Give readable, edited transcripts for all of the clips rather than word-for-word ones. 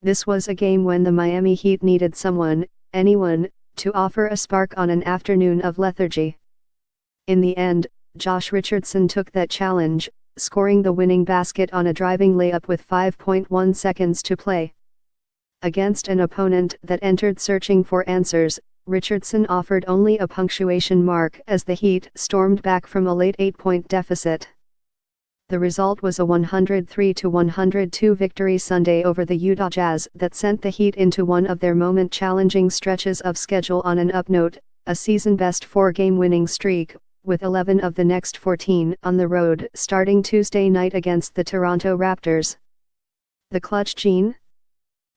This was a game when the Miami Heat needed someone, anyone, to offer a spark on an afternoon of lethargy. In the end, Josh Richardson took that challenge, scoring the winning basket on a driving layup with 5.1 seconds to play. Against an opponent that entered searching for answers, Richardson offered only a punctuation mark as the Heat stormed back from a late 8-point deficit. The result was a 103-102 victory Sunday over the Utah Jazz that sent the Heat into one of their moment-challenging stretches of schedule on an up note, a season-best 4-game winning streak, with 11 of the next 14 on the road starting Tuesday night against the Toronto Raptors. The clutch gene?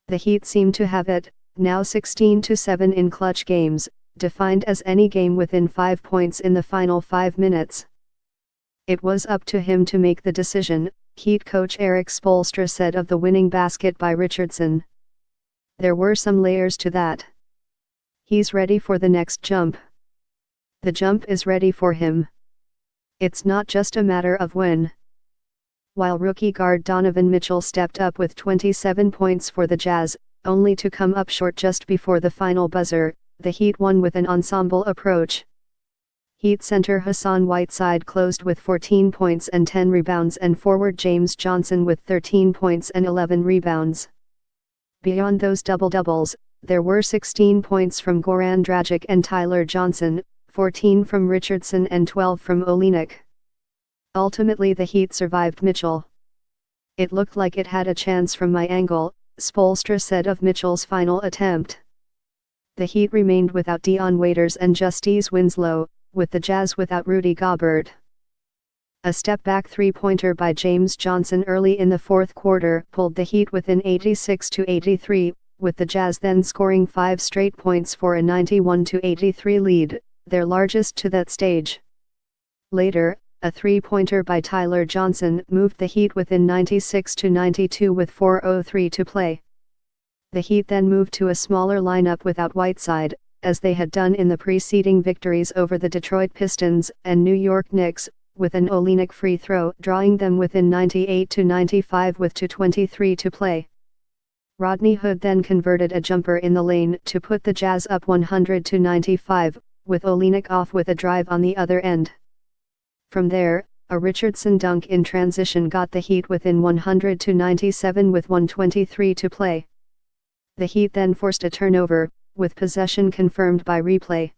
The Heat seem to have it, now 16-7 in clutch games, defined as any game within 5 points in the final 5 minutes. It was up to him to make the decision, Heat coach Erik Spoelstra said of the winning basket by Richardson. There were some layers to that. He's ready for the next jump. The jump is ready for him. It's not just a matter of when. While rookie guard Donovan Mitchell stepped up with 27 points for the Jazz, only to come up short just before the final buzzer, the Heat won with an ensemble approach. Heat center Hassan Whiteside closed with 14 points and 10 rebounds and forward James Johnson with 13 points and 11 rebounds. Beyond those double-doubles, there were 16 points from Goran Dragic and Tyler Johnson, 14 from Richardson and 12 from Olynyk. Ultimately the Heat survived Mitchell. It looked like it had a chance from my angle, Spoelstra said of Mitchell's final attempt. The Heat remained without Dion Waiters and Justice Winslow, with the Jazz without Rudy Gobert. A step-back three-pointer by James Johnson early in the fourth quarter pulled the Heat within 86-83, with the Jazz then scoring 5 straight points for a 91-83 lead, their largest to that stage. Later, a three-pointer by Tyler Johnson moved the Heat within 96-92 with 4:03 to play. The Heat then moved to a smaller lineup without Whiteside, as they had done in the preceding victories over the Detroit Pistons and New York Knicks, with an Olynyk free throw drawing them within 98-95 with 2:23 to play. Rodney Hood then converted a jumper in the lane to put the Jazz up 100-95, with Olynyk off with a drive on the other end. From there, a Richardson dunk in transition got the Heat within 100-97 with 1:23 to play. The Heat then forced a turnover, with possession confirmed by replay.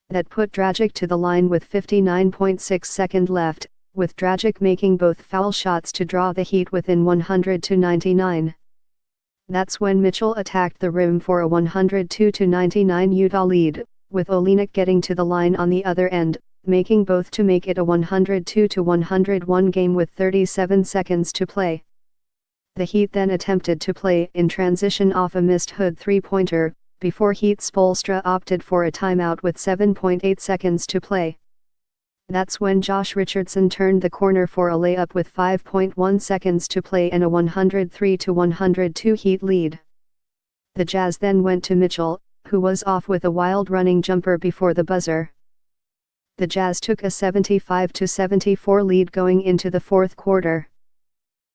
That put Dragic to the line with 59.6 seconds left, with Dragic making both foul shots to draw the Heat within 100-99. That's when Mitchell attacked the rim for a 102-99 Utah lead, with Olynyk getting to the line on the other end, making both to make it a 102-101 game with 37 seconds to play. The Heat then attempted to play in transition off a missed Hood three-pointer, before Heat Spoelstra opted for a timeout with 7.8 seconds to play. That's when Josh Richardson turned the corner for a layup with 5.1 seconds to play and a 103-102 Heat lead. The Jazz then went to Mitchell, who was off with a wild running jumper before the buzzer. The Jazz took a 75-74 lead going into the fourth quarter.